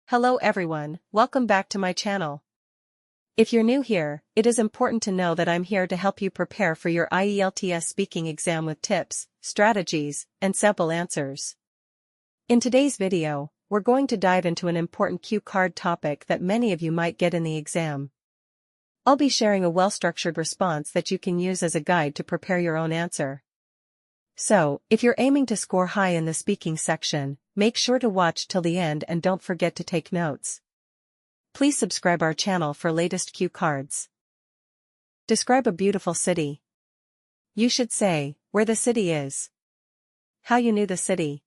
Hello everyone, welcome back to my channel. If you're new here, it is important to know that I'm here to help you prepare for your IELTS speaking exam with tips, strategies, and sample answers. In today's video, we're going to dive into an important cue card topic that many of you might get in the exam. I'll be sharing a well-structured response that you can use as a guide to prepare your own answer. So, if you're aiming to score high in the speaking section, make sure to watch till the end and don't forget to take notes. Please subscribe our channel for latest cue cards. Describe a beautiful city. You should say, where the city is. How you knew the city.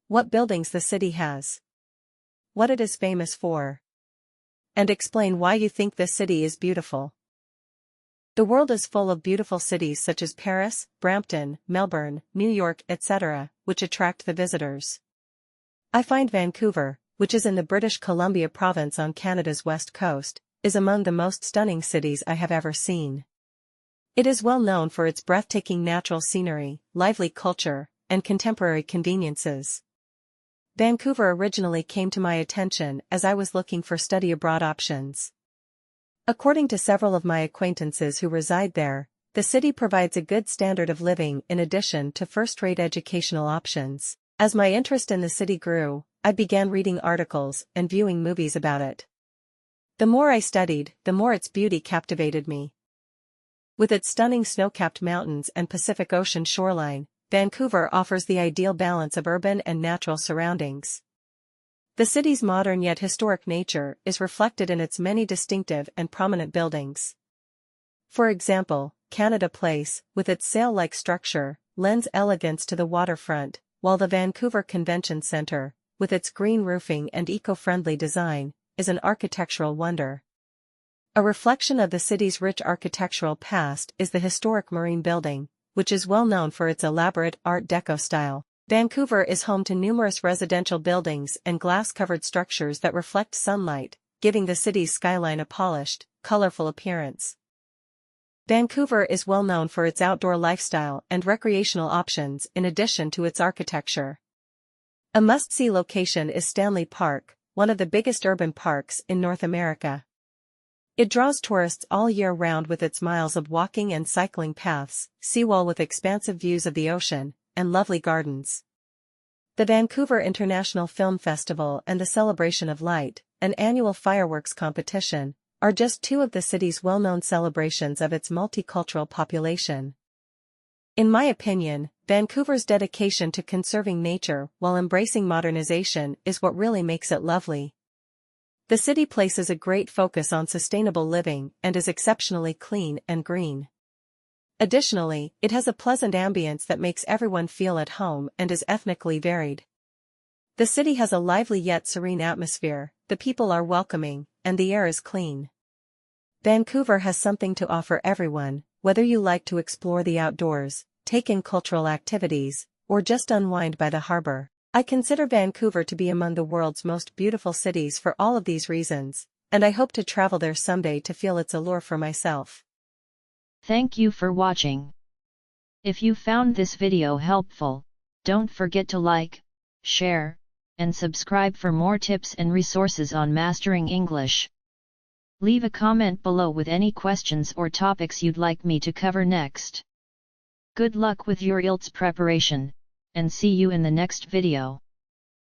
What buildings the city has. What it is famous for. And explain why you think this city is beautiful. The world is full of beautiful cities such as Paris, Brampton, Melbourne, New York, etc., which attract the visitors. I find Vancouver, which is in the British Columbia province on Canada's west coast, is among the most stunning cities I have ever seen. It is well known for its breathtaking natural scenery, lively culture, and contemporary conveniences. Vancouver originally came to my attention as I was looking for study abroad options. According to several of my acquaintances who reside there, the city provides a good standard of living in addition to first-rate educational options. As my interest in the city grew, I began reading articles and viewing movies about it. The more I studied, the more its beauty captivated me. With its stunning snow-capped mountains and Pacific Ocean shoreline, Vancouver offers the ideal balance of urban and natural surroundings. The city's modern yet historic nature is reflected in its many distinctive and prominent buildings. For example, Canada Place, with its sail-like structure, lends elegance to the waterfront, while the Vancouver Convention Centre, with its green roofing and eco-friendly design, is an architectural wonder. A reflection of the city's rich architectural past is the historic Marine Building, which is well known for its elaborate Art Deco style. Vancouver is home to numerous residential buildings and glass-covered structures that reflect sunlight, giving the city's skyline a polished, colorful appearance. Vancouver is well known for its outdoor lifestyle and recreational options in addition to its architecture. A must-see location is Stanley Park, one of the biggest urban parks in North America. It draws tourists all year round with its miles of walking and cycling paths, seawall with expansive views of the ocean, and lovely gardens. The Vancouver International Film Festival and the Celebration of Light, an annual fireworks competition, are just two of the city's well-known celebrations of its multicultural population. In my opinion, Vancouver's dedication to conserving nature while embracing modernization is what really makes it lovely. The city places a great focus on sustainable living and is exceptionally clean and green. Additionally, it has a pleasant ambience that makes everyone feel at home and is ethnically varied. The city has a lively yet serene atmosphere, the people are welcoming, and the air is clean. Vancouver has something to offer everyone, whether you like to explore the outdoors, take in cultural activities, or just unwind by the harbor. I consider Vancouver to be among the world's most beautiful cities for all of these reasons, and I hope to travel there someday to feel its allure for myself. Thank you for watching. If you found this video helpful, don't forget to like, share, and subscribe for more tips and resources on mastering English. Leave a comment below with any questions or topics you'd like me to cover next. Good luck with your IELTS preparation, and see you in the next video.